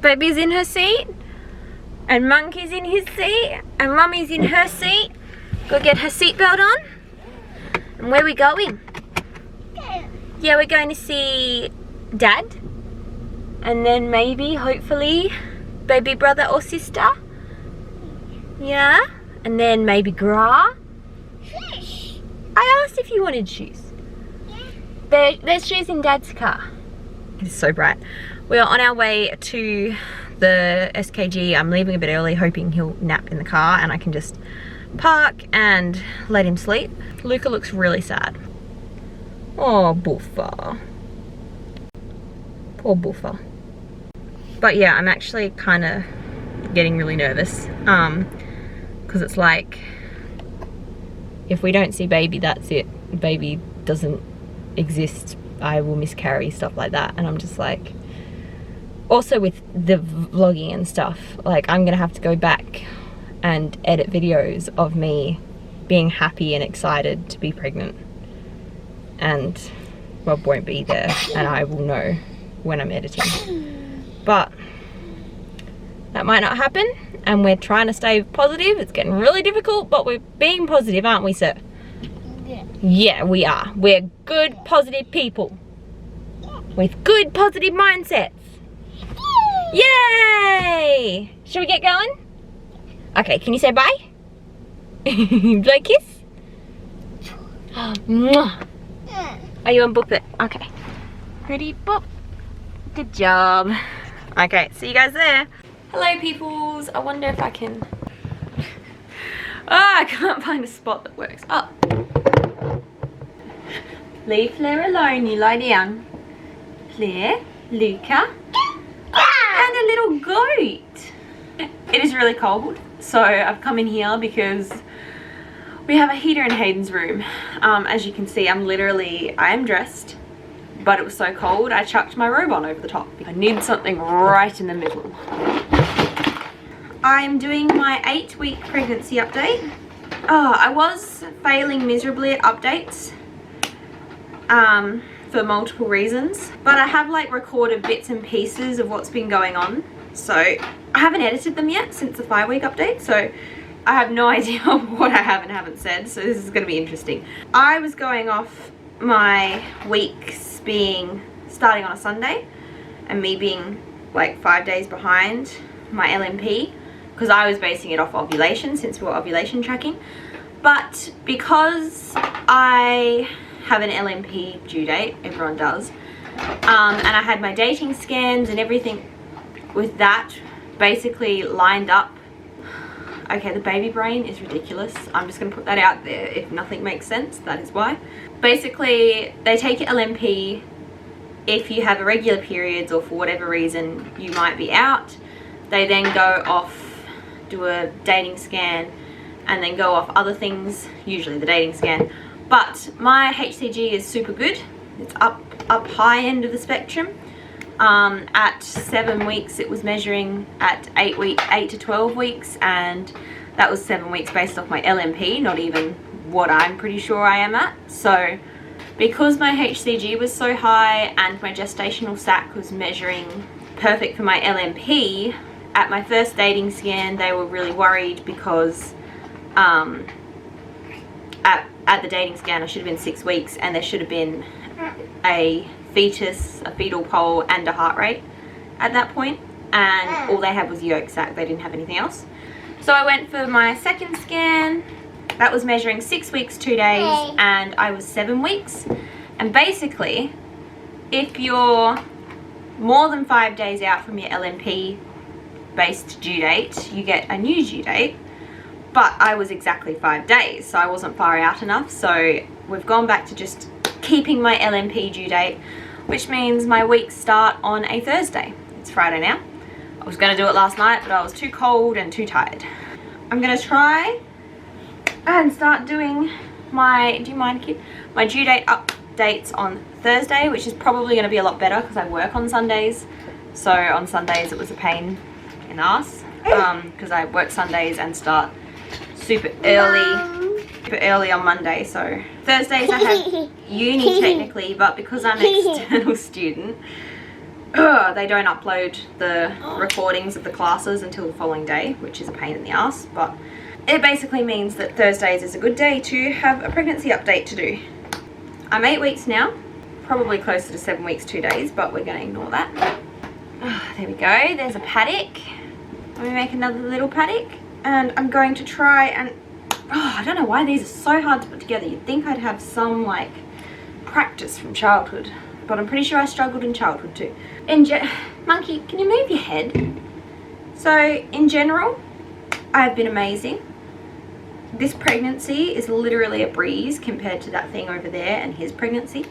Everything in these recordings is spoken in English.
Baby's in her seat. And Monkey's in his seat. And Mummy's in her seat. Go get her seatbelt on. And where are we going? Yeah, we're going to see Dad. And then maybe, hopefully, baby brother or sister. Yeah. And then maybe Gra. I asked if you wanted shoes. There's shoes in Dad's car. It's so bright. We're on our way to the SKG. I'm leaving a bit early, hoping he'll nap in the car and I can just park and let him sleep. Luca looks really sad. Oh, buffer. Poor buffer. But yeah, I'm actually kind of getting really nervous because it's like, if we don't see baby, that's it. Baby doesn't exist. I will miscarry, stuff like that. And I'm just like, also with the vlogging and stuff, like I'm gonna have to go back and edit videos of me being happy and excited to be pregnant, and Rob won't be there and I will know when I'm editing. But that might not happen, and we're trying to stay positive. It's getting really difficult, but we're being positive, aren't we, sir? Yeah. Yeah, we are. We're good, positive people with good, positive mindsets. Yay! Should we get going? Okay, can you say bye? Blow a kiss? Mwah. Are you on book it? Okay. Ready? Boop. Good job. Okay, see you guys there. Hello, peoples. I wonder if I can... I can't find a spot that works. Oh. Leave Claire alone. You lie down. Claire, Luca, and a little goat. It is really cold, so I've come in here because we have a heater in Hayden's room. As you can see, I am dressed, but it was so cold I chucked my robe on over the top. I need something right in the middle. I'm doing my 8-week pregnancy update. I was failing miserably at updates for multiple reasons, but I have like recorded bits and pieces of what's been going on, so I haven't edited them yet since the 5-week update, so I have no idea what I have and haven't said, so this is going to be interesting. I was going off my weeks being starting on a Sunday and me being like 5 days behind my LMP, because I was basing it off ovulation since we're ovulation tracking. But because I have an LMP due date, everyone does, and I had my dating scans and everything with that basically lined up. Okay, the baby brain is ridiculous. I'm just going to put that out there. If nothing makes sense, that is why. Basically, they take your LMP if you have irregular periods or for whatever reason you might be out. They then go off, do a dating scan, and then go off other things, usually the dating scan. But my HCG is super good. It's up high end of the spectrum. At 7 weeks it was measuring at 8 to 12 weeks, and that was 7 weeks based off my LMP, not even what I'm pretty sure I am at. So because my HCG was so high and my gestational sac was measuring perfect for my LMP, at my first dating scan they were really worried because at the dating scan I should have been 6 weeks and there should have been a fetus, a fetal pole and a heart rate at that point, and all they had was yolk sac. They didn't have anything else. So I went for my second scan. That was measuring 6 weeks 2 days and I was 7 weeks. And basically if you're more than 5 days out from your LMP based due date, you get a new due date. But I was exactly 5 days, so I wasn't far out enough. So we've gone back to just keeping my LMP due date, which means my weeks start on a Thursday. It's Friday now. I was going to do it last night, but I was too cold and too tired. I'm going to try and start doing my, do you mind, kid? My due date updates on Thursday, which is probably going to be a lot better because I work on Sundays. So on Sundays it was a pain in the ass because I work Sundays and start super early on Monday. So Thursdays I have uni technically, but because I'm an external student, they don't upload the recordings of the classes until the following day, which is a pain in the ass, but it basically means that Thursdays is a good day to have a pregnancy update to do. I'm 8 weeks now, probably closer to 7 weeks 2 days, but we're going to ignore that. There we go, there's a paddock. Let me make another little paddock, and I'm going to try and, I don't know why these are so hard to put together. You'd think I'd have some like practice from childhood, but I'm pretty sure I struggled in childhood too. Monkey, can you move your head? So in general, I've been amazing. This pregnancy is literally a breeze compared to that thing over there and his pregnancy.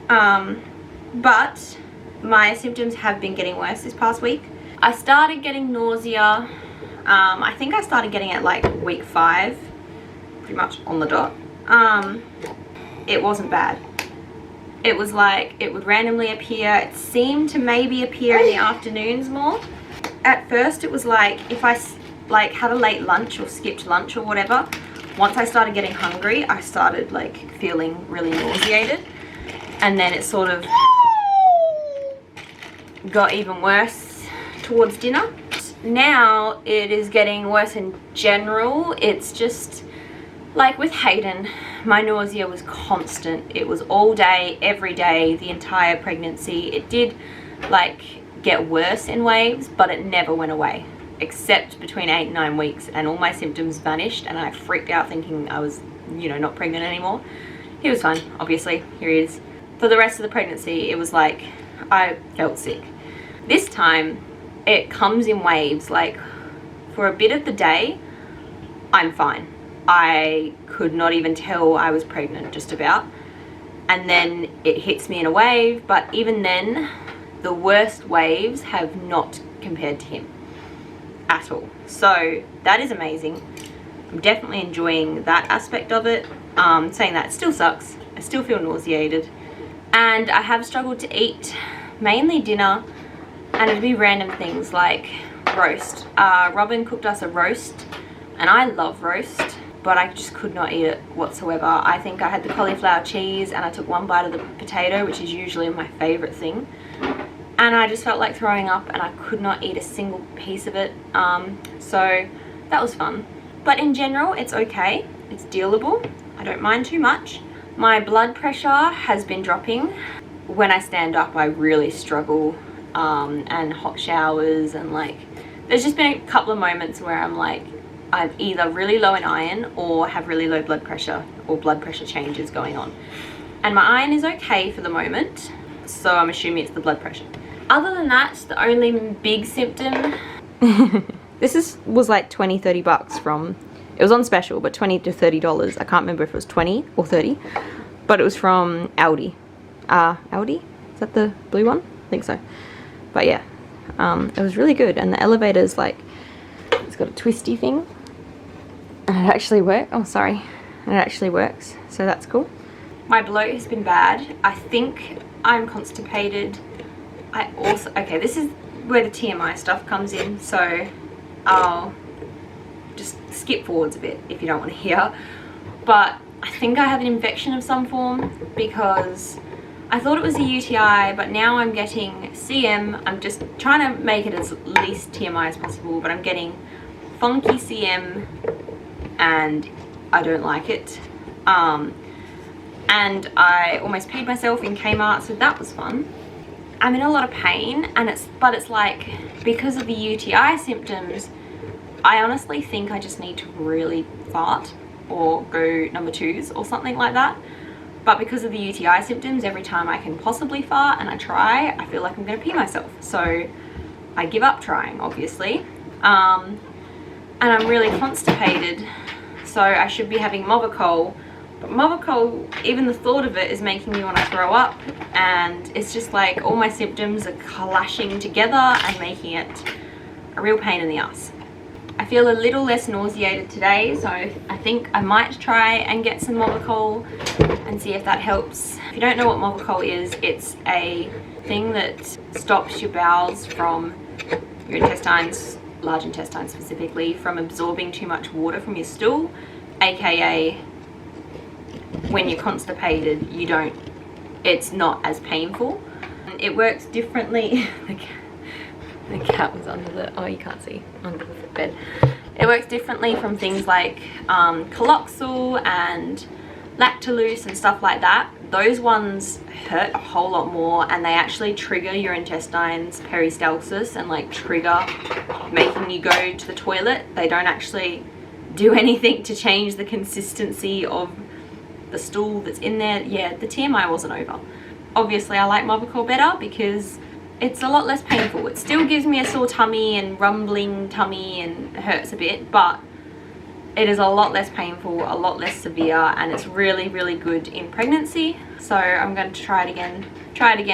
But my symptoms have been getting worse this past week. I started getting nausea. I think I started getting it like week 5, pretty much on the dot. It wasn't bad. It was like it would randomly appear. It seemed to maybe appear in the afternoons more. At first it was like if I like had a late lunch or skipped lunch or whatever, once I started getting hungry, I started like feeling really nauseated, and then it sort of got even worse towards dinner. Now it is getting worse in general. It's just like with Hayden, my nausea was constant. It was all day, every day, the entire pregnancy. It did like get worse in waves, but it never went away, except between 8 and 9 weeks, and all my symptoms vanished, and I freaked out thinking I was, you know, not pregnant anymore. He was fine, obviously, here he is. For the rest of the pregnancy, it was like I felt sick. This time, it comes in waves. Like for a bit of the day, I'm fine. I could not even tell I was pregnant, just about. And then it hits me in a wave, but even then, the worst waves have not compared to him at all. So that is amazing. I'm definitely enjoying that aspect of it. Saying that, it still sucks. I still feel nauseated. And I have struggled to eat, mainly dinner, and it'd be random things like roast. Robin cooked us a roast, and I love roast, but I just could not eat it whatsoever. I think I had the cauliflower cheese and I took one bite of the potato, which is usually my favorite thing, and I just felt like throwing up, and I could not eat a single piece of it. So that was fun. But in general, it's okay. It's dealable. I don't mind too much. My blood pressure has been dropping. When I stand up, I really struggle, and hot showers, and like there's just been a couple of moments where I'm like I'm either really low in iron or have really low blood pressure, or blood pressure changes going on. And my iron is okay for the moment, so I'm assuming it's the blood pressure. Other than that, the only big symptom this was like 20-30 bucks from, it was on special, but $20 to $30. I can't remember if it was 20 or 30, but it was from Aldi. Aldi? Is that the blue one? I think so. But yeah, it was really good. And the elevator's like, it's got a twisty thing, and it actually works. Oh, sorry. And it actually works, so that's cool. My bloat has been bad. I think I'm constipated. Okay, this is where the TMI stuff comes in, so I'll just skip forwards a bit if you don't want to hear. But I think I have an infection of some form, because I thought it was a UTI, but now I'm getting CM. I'm just trying to make it as least TMI as possible, but I'm getting funky CM, and I don't like it. And I almost peed myself in Kmart, so that was fun. I'm in a lot of pain, and it's like, because of the UTI symptoms, I honestly think I just need to really fart or go number 2s or something like that. But because of the UTI symptoms, every time I can possibly fart and I try, I feel like I'm going to pee myself. So I give up trying, obviously. And I'm really constipated, so I should be having Movicol. But Movicol, even the thought of it is making me want to throw up, and it's just like all my symptoms are clashing together and making it a real pain in the ass. I feel a little less nauseated today, so I think I might try and get some Movicol and see if that helps. If you don't know what Movicol is, it's a thing that stops your bowels from, your intestines, large intestines specifically, from absorbing too much water from your stool, aka when you're constipated, it's not as painful. It works differently. The cat was under the, oh you can't see, under the bed. It works differently from things like Caloxyl and Lactulose and stuff like that. Those ones hurt a whole lot more, and they actually trigger your intestines peristalsis and like trigger making you go to the toilet. They don't actually do anything to change the consistency of the stool that's in there. Yeah, the TMI wasn't over. Obviously I like Mothercore better because it's a lot less painful. It still gives me a sore tummy and rumbling tummy and hurts a bit, but it is a lot less painful, a lot less severe, and it's really, really good in pregnancy. So I'm going to try it again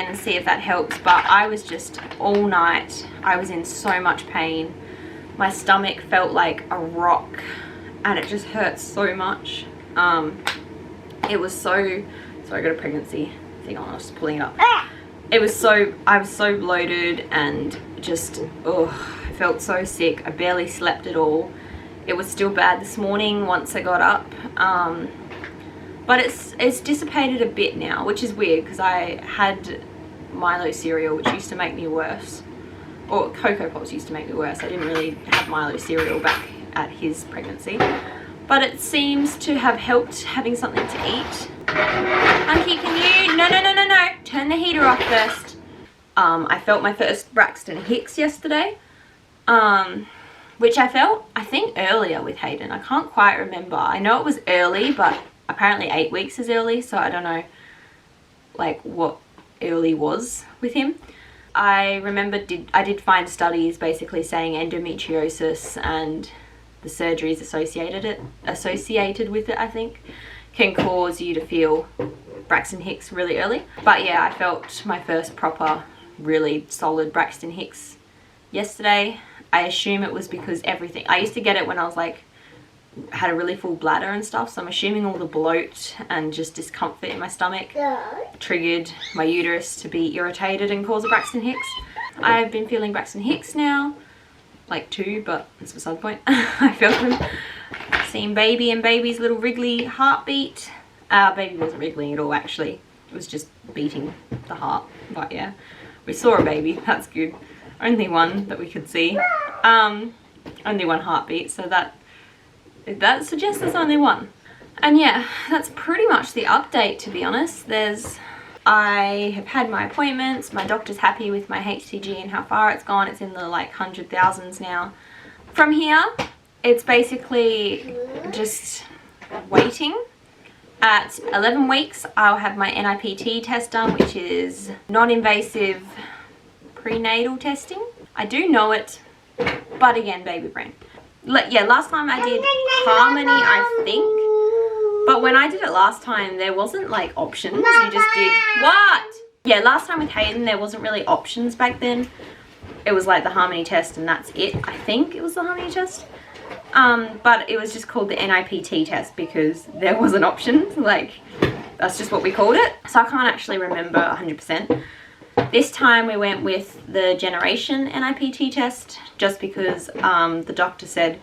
and see if that helps. But I was just all night, I was in so much pain. My stomach felt like a rock and it just hurt so much. It was so I got a pregnancy thing on, I was just pulling it up. I was so bloated and just, I felt so sick. I barely slept at all. It was still bad this morning once I got up, but it's dissipated a bit now, which is weird because I had Milo cereal, which used to make me worse, or Cocoa Pops used to make me worse. I didn't really have Milo cereal back at his pregnancy, but it seems to have helped having something to eat. Hunky, can you, no, turn the heater off first. I felt my first Braxton Hicks yesterday, which I felt, I think, earlier with Hayden. I can't quite remember. I know it was early, but apparently 8 weeks is early, so I don't know like what early was with him. I remember I did find studies basically saying endometriosis and the surgeries associated with it, I think, can cause you to feel Braxton Hicks really early. But yeah, I felt my first proper, really solid Braxton Hicks yesterday. I assume it was because everything, I used to get it when I was like, had a really full bladder and stuff, so I'm assuming all the bloat and just discomfort in my stomach triggered my uterus to be irritated and cause a Braxton Hicks. I've been feeling Braxton Hicks now, like 2, but that's beside the point. I felt them. Seeing baby and baby's little wriggly heartbeat. Baby wasn't wriggling at all actually, it was just beating the heart, but yeah, we saw a baby, that's good. Only one that we could see, only one heartbeat, so that suggests there's only one. And yeah, that's pretty much the update, to be honest. I have had my appointments, my doctor's happy with my HCG and how far it's gone. It's in the like 100,000s now. From here, it's basically just waiting. At 11 weeks, I'll have my NIPT test done, which is non-invasive prenatal testing. I do know it, but again, baby brain. Yeah, last time I did Harmony, I think, but when I did it last time, there wasn't like options. You just did, what? Yeah, last time with Hayden, there wasn't really options back then. It was like the Harmony test and that's it. I think it was the Harmony test. But it was just called the NIPT test because there wasn't options. Like, that's just what we called it. So I can't actually remember 100%. This time we went with the Generation NIPT test just because the doctor said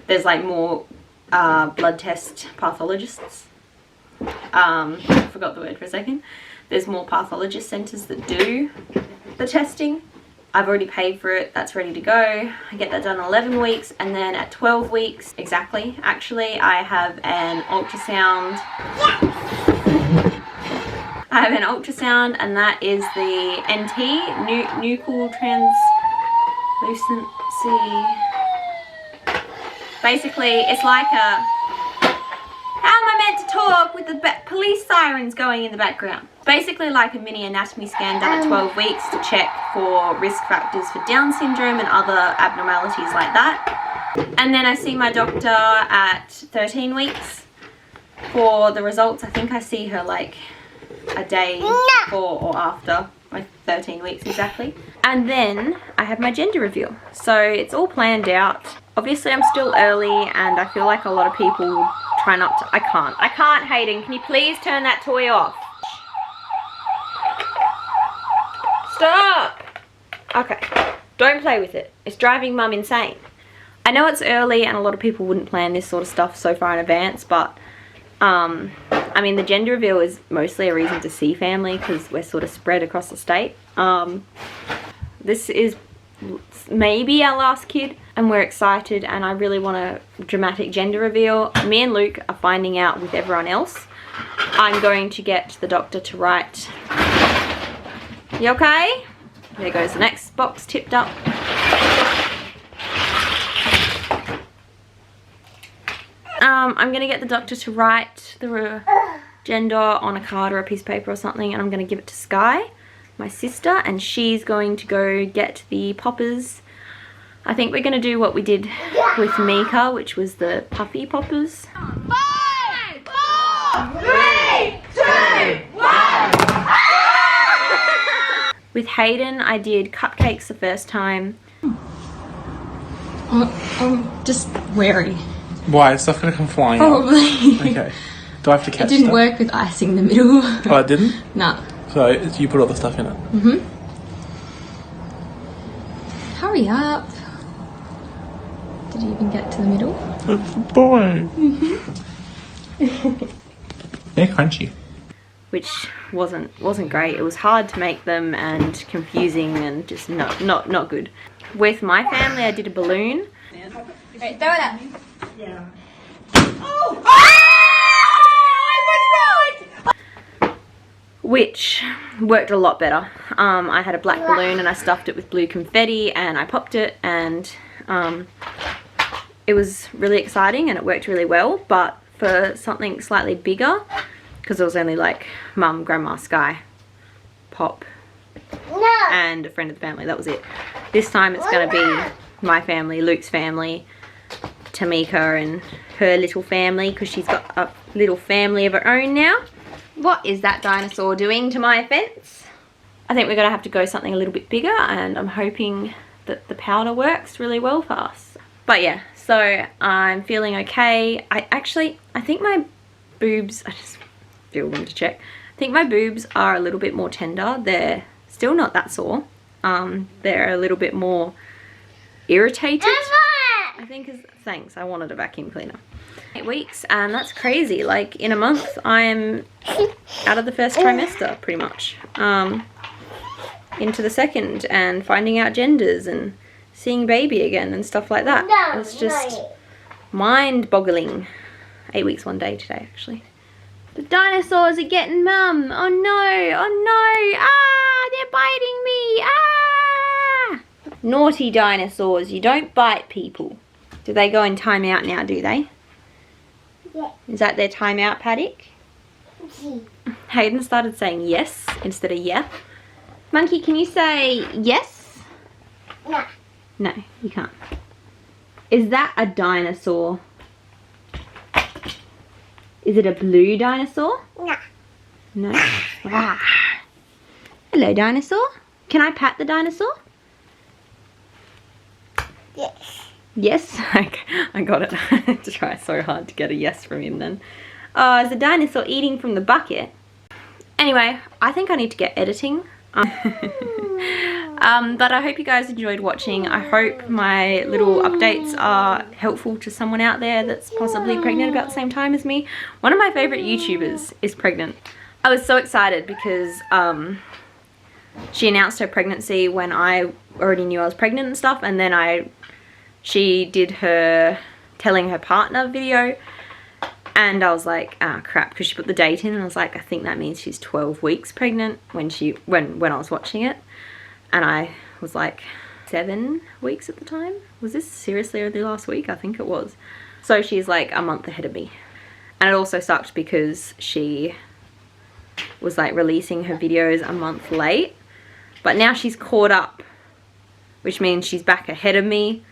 there's like more blood test pathologists. I forgot the word for a second. There's more pathologist centres that do the testing. I've already paid for it, that's ready to go. I get that done 11 weeks, and then at 12 weeks, exactly, actually, I have an ultrasound. I have an ultrasound, and that is the NT, nuchal translucency. Basically, it's like a, how am I meant to talk with the police sirens going in the background? Basically like a mini anatomy scan done at 12 weeks to check for risk factors for Down syndrome and other abnormalities like that. And then I see my doctor at 13 weeks for the results. I think I see her like a day before or after my 13 weeks exactly. And then I have my gender reveal. So it's all planned out. Obviously I'm still early and I feel like a lot of people try not to. I can't, Hayden. Can you please turn that toy off? Stop! Okay, don't play with it. It's driving mum insane. I know it's early and a lot of people wouldn't plan this sort of stuff so far in advance, but I mean the gender reveal is mostly a reason to see family because we're sort of spread across the state. This is maybe our last kid, and we're excited, and I really want a dramatic gender reveal. Me and Luke are finding out with everyone else. I'm going to get the doctor to write. You okay? There goes the next box tipped up. I'm going to get the doctor to write the gender on a card or a piece of paper or something, and I'm going to give it to Sky, my sister, and she's going to go get the poppers. I think we're going to do what we did with Mika, which was the puffy poppers. 5, 4, 3, 2, 1. With Hayden, I did cupcakes the first time. I'm just wary. Why? Is stuff going to come flying Probably. Out? Okay. Do I have to catch It didn't stuff? work with ice in the middle. Oh, it didn't? Nah. So you put all the stuff in it? Mm-hmm. Hurry up. Did you even get to the middle? Boy. They're crunchy. Which wasn't great. It was hard to make them and confusing and just not good. With my family, I did a balloon. Right, throw it up. Yeah. Which worked a lot better. I had a black balloon and I stuffed it with blue confetti and I popped it, and it was really exciting and it worked really well. But for something slightly bigger, because it was only like Mum, Grandma, Sky, Pop, and a friend of the family, that was it. This time it's going to be my family, Luke's family, Tamika and her little family, because she's got a little family of her own now. What is that dinosaur doing to my fence? I think we're going to have to go something a little bit bigger, and I'm hoping that the powder works really well for us. But yeah, so I'm feeling okay. I think my boobs, I just feel them to check. I think my boobs are a little bit more tender. They're still not that sore. They're a little bit more irritated. I think is, thanks, I wanted a vacuum cleaner. 8 weeks, and that's crazy. Like in a month I'm out of the first trimester pretty much, into the second, and finding out genders and seeing baby again and stuff like that. It's just mind-boggling. 8 weeks 1 day today actually. The dinosaurs are getting Mum. Oh no, oh no, ah, they're biting me, ah! Naughty dinosaurs, you don't bite people. Do they go in timeout now, do they? Yeah. Is that their timeout, Paddock? Hayden started saying yes instead of yeah. Monkey, can you say yes? No. No, you can't. Is that a dinosaur? Is it a blue dinosaur? No. No. Ah. Hello, dinosaur. Can I pat the dinosaur? Yes. Yes? Okay, I got it. I had to try so hard to get a yes from him then. Oh, is the dinosaur eating from the bucket? Anyway, I think I need to get editing. But I hope you guys enjoyed watching. I hope my little updates are helpful to someone out there that's possibly pregnant about the same time as me. One of my favourite YouTubers is pregnant. I was so excited because she announced her pregnancy when I already knew I was pregnant and stuff, and then she did her telling her partner video, and I was like, ah, crap, because she put the date in, and I was like, I think that means she's 12 weeks pregnant when I was watching it, and I was like 7 weeks at the time. Was this seriously only last week? I think it was. So she's like a month ahead of me, and it also sucked because she was like releasing her videos a month late, but now she's caught up, which means she's back ahead of me,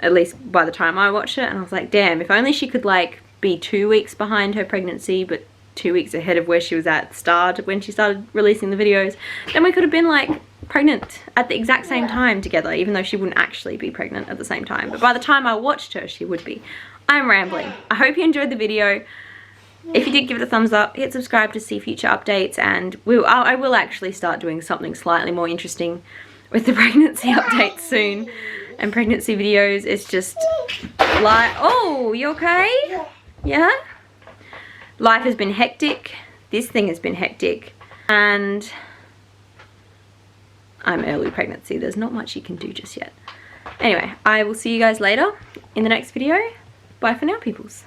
at least by the time I watched it. And I was like, damn, if only she could like be 2 weeks behind her pregnancy but 2 weeks ahead of where she was at the start when she started releasing the videos, then we could have been like pregnant at the exact same time together, even though she wouldn't actually be pregnant at the same time. But by the time I watched her, she would be. I'm rambling. I hope you enjoyed the video. If you did, give it a thumbs up, hit subscribe to see future updates, and I will actually start doing something slightly more interesting with the pregnancy updates soon. And pregnancy videos. It's just like, oh, you okay? Yeah? Life has been hectic. This thing has been hectic. And I'm early pregnancy. There's not much you can do just yet. Anyway, I will see you guys later in the next video. Bye for now, peoples.